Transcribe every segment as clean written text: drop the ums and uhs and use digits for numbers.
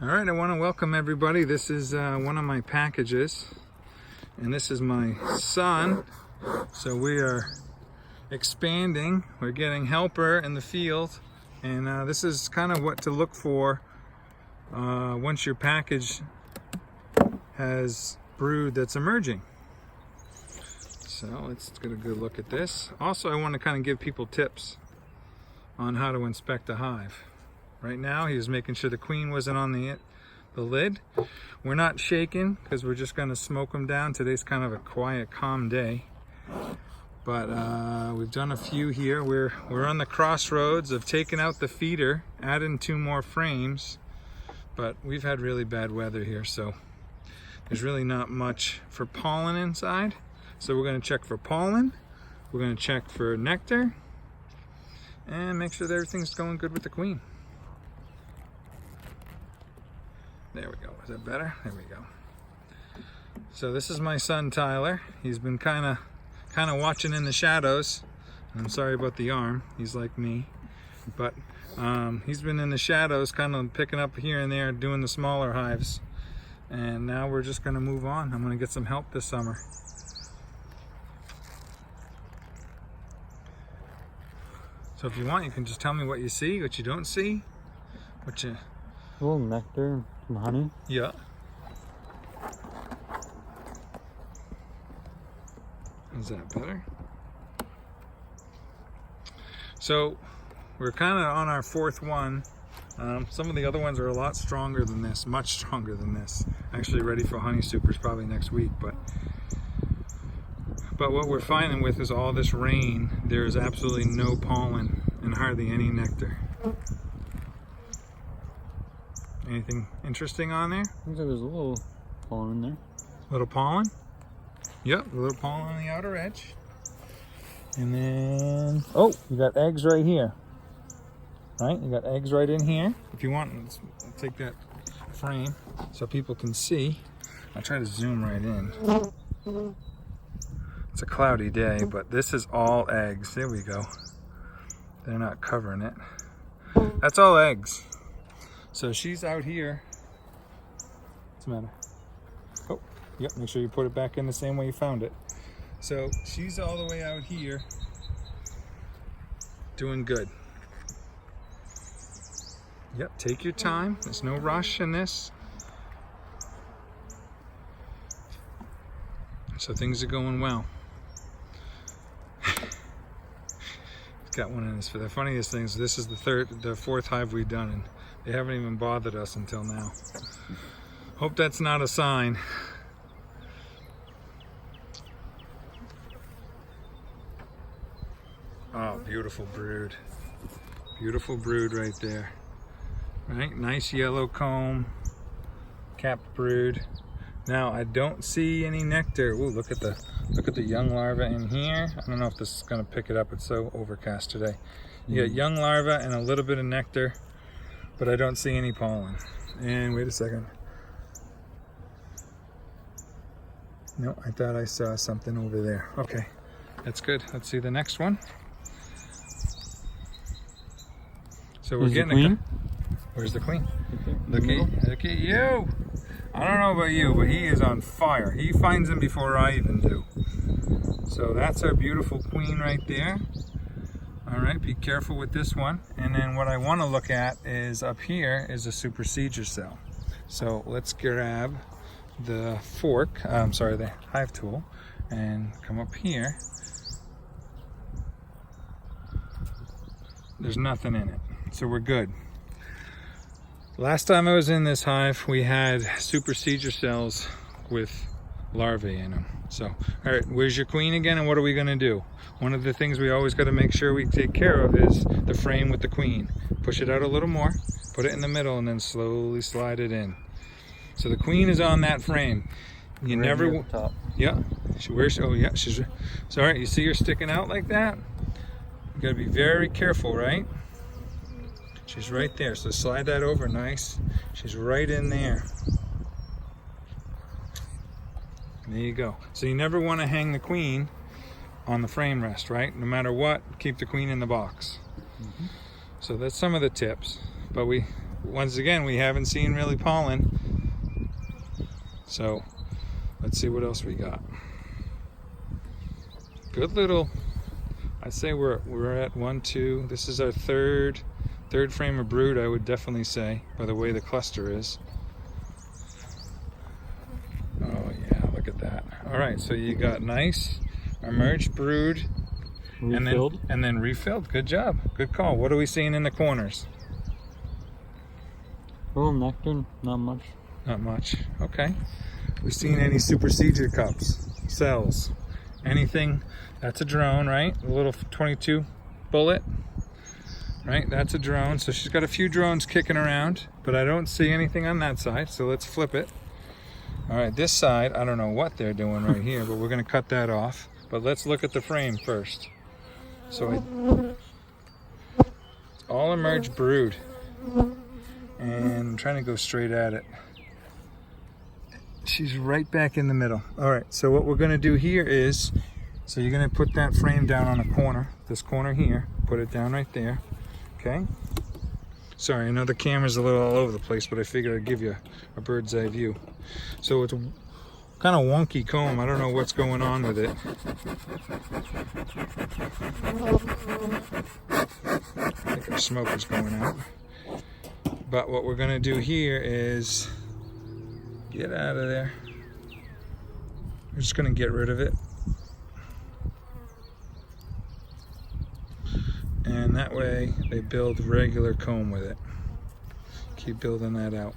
All right, I want to welcome everybody. This is one of my packages, and this is my son. So we are expanding. We're getting helper in the field, and this is kind of what to look for once your package has brood that's emerging. So let's get a good look at this. Also, I want to kind of give people tips on how to inspect a hive. Right now, he was making sure the queen wasn't on the lid. We're not shaking because we're just going to smoke them down. Today's kind of a quiet, calm day. But we've done a few here. We're on the crossroads of taking out the feeder, adding 2 more frames. But we've had really bad weather here, so there's really not much for pollen inside. So we're going to check for pollen. We're going to check for nectar. And make sure that everything's going good with the queen. There we go. Is that better? There we go. So this is my son Tyler. He's been kind of watching in the shadows. I'm sorry about the arm. He's like me, but he's been in the shadows, kind of picking up here and there, doing the smaller hives. And now we're just going to move on. I'm going to get some help this summer. So if you want, you can just tell me what you see, what you don't see, what you... A little nectar, some honey. Yeah. Is that better? So we're kind of on our 4th one. Some of the other ones are a lot stronger than this, much stronger than this. Actually ready for honey supers probably next week, but what we're finding with is all this rain, there's absolutely no pollen and hardly any nectar. Anything interesting on there? I think there was a little pollen in there. Little pollen? Yep, a little pollen on the outer edge. And then, oh, you got eggs right here. Right, you got eggs right in here. If you want, I'll take that frame so people can see. I'll try to zoom right in. It's a cloudy day, but this is all eggs. There we go. They're not covering it. That's all eggs. So she's out here. What's the matter? Oh, yep, make sure you put it back in the same way you found it. So she's all the way out here doing good. Yep, take your time. There's no rush in this. So things are going well. Got one in this. For the funniest thing is this is the 4th hive we've done, and they haven't even bothered us until now. Hope that's not a sign. Oh, beautiful brood. Beautiful brood right there. Right, nice yellow comb, capped brood. Now I don't see any nectar. Ooh, look at the young larva in here. I don't know if this is gonna pick it up. It's so overcast today. You got young larva and a little bit of nectar, but I don't see any pollen. And wait a second. No, I thought I saw something over there. Okay, that's good. Let's see the next one. So we're getting a... Where's the queen? Look at you. I don't know about you, but he is on fire. He finds them before I even do. So that's our beautiful queen right there. All right, be careful with this one. And then what I want to look at is up here is a supersedure cell. So let's grab the fork, the hive tool, and come up here. There's nothing in it, so we're good. Last time I was in this hive, we had supersedure cells with larvae in them. So, all right, where's your queen again, and what are we gonna do? One of the things we always gotta make sure we take care of is the frame with the queen. Push it out a little more, put it in the middle, and then slowly slide it in. So the queen is on that frame. You right never, at the top. Yeah, oh yeah, she's, sorry, you see her sticking out like that? You gotta be very careful, right? She's right there, so slide that over nice. She's right in there. There you go. So you never want to hang the queen on the frame rest, right? No matter what, keep the queen in the box. So that's some of the tips. But once again, we haven't seen really pollen. So let's see what else we got. Good little, I'd say we're at 1, 2. This is our third frame of brood, I would definitely say, by the way the cluster is. Oh yeah, look at that. All right, so you got nice emerged brood, Refilled. and then refilled. Good job, good call. What are we seeing in the corners? A little nectar, not much. Not much. Okay. We seen any supersedure cups, cells, anything? That's a drone, right? A little 22 bullet, right? That's a drone. So she's got a few drones kicking around, but I don't see anything on that side. So let's flip it. All right, this side, I don't know what they're doing right here, but we're gonna cut that off. But let's look at the frame first. So all emerged brood, and I'm trying to go straight at it. She's right back in the middle. All right, so what we're gonna do here is, so you're gonna put that frame down on a corner, this corner here, put it down right there, okay? Sorry, I know the camera's a little all over the place, but I figured I'd give you a bird's eye view. So it's a kind of wonky comb. I don't know what's going on with it. I think our smoke is going out. But what we're gonna do here is, get out of there. We're just gonna get rid of it. And that way they build regular comb with it. Keep building that out.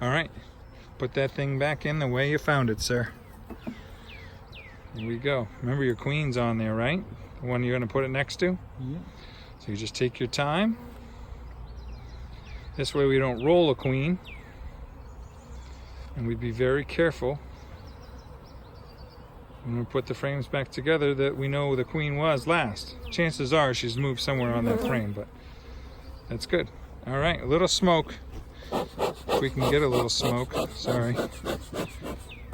All right, put that thing back in the way you found it, sir. Here we go. Remember your queen's on there, right? The one you're gonna put it next to? Yeah. So you just take your time. This way we don't roll a queen. And we'd be very careful when we put the frames back together that we know the queen was last. Chances are she's moved somewhere on that frame, but that's good. All right, a little smoke. If we can get a little smoke, sorry.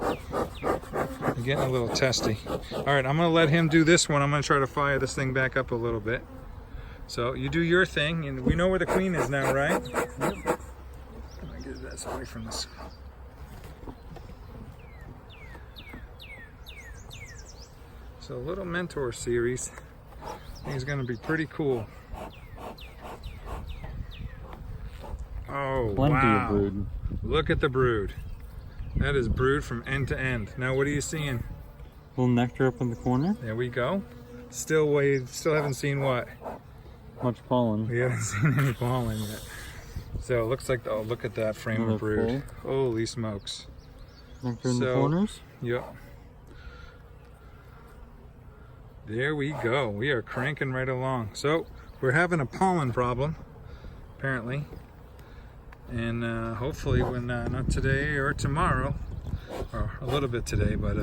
I'm getting a little testy. All right, I'm gonna let him do this one. I'm gonna try to fire this thing back up a little bit. So you do your thing, and we know where the queen is now, right? Yep. I'm gonna get this away from this. So a little mentor series. I think it's gonna be pretty cool. Oh, Plenty wow. of brood. Look at the brood. That is brood from end to end. Now what are you seeing? A little nectar up in the corner. There we go. Still haven't seen what? Much pollen. We haven't seen any pollen yet. So it looks like, oh, look at that frame Another of brood. Holy smokes. Nectar in the corners. Yep. There we go. We are cranking right along. So we're having a pollen problem, apparently. And hopefully when, not today or tomorrow, or a little bit today, but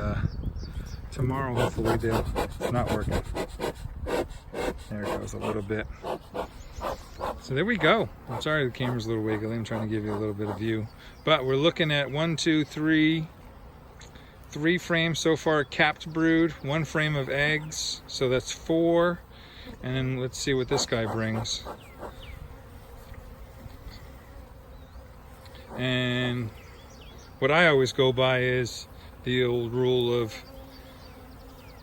tomorrow hopefully they'll, it's not working. There it goes a little bit. So there we go. I'm sorry the camera's a little wiggly. I'm trying to give you a little bit of view. But we're looking at 1, 2, 3 frames so far capped brood, 1 frame of eggs. So that's 4. And then let's see what this guy brings. And what I always go by is the old rule of,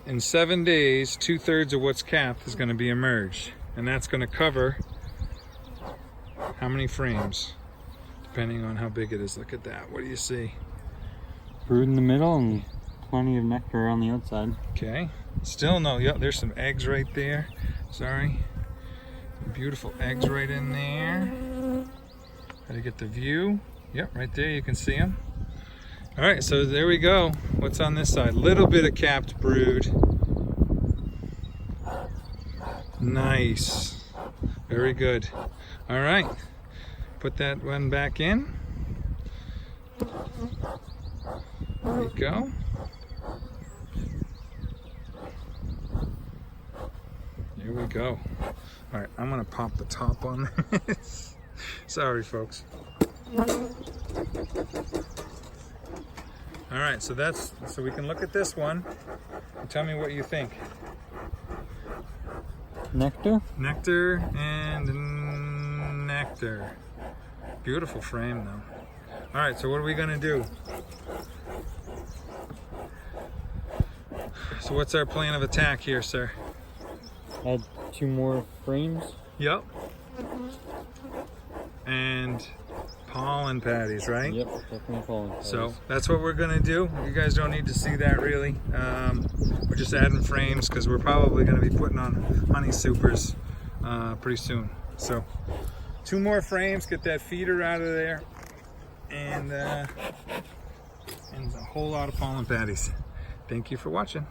in 7 days, 2/3 of what's capped is going to be emerged. And that's going to cover how many frames, depending on how big it is. Look at that. What do you see? Brood in the middle and plenty of nectar on the outside. Okay. Still no. Yep, there's some eggs right there. Sorry. Beautiful eggs right in there. Gotta get the view. Yep, right there. You can see them. All right, so there we go. What's on this side? Little bit of capped brood. Nice. Very good. All right. Put that one back in. There we go. Here we go. All right, I'm gonna pop the top on this. Sorry, folks. All right, so we can look at this one and tell me what you think. Nectar? Nectar and nectar. Beautiful frame though. All right, so what are we gonna do? So what's our plan of attack here, sir? Add 2 more frames. Yep. And pollen patties, right? Yep, definitely pollen patties. So that's what we're gonna do. You guys don't need to see that really. We're just adding frames because we're probably gonna be putting on honey supers pretty soon. So 2 more frames, get that feeder out of there, and a whole lot of pollen patties. Thank you for watching.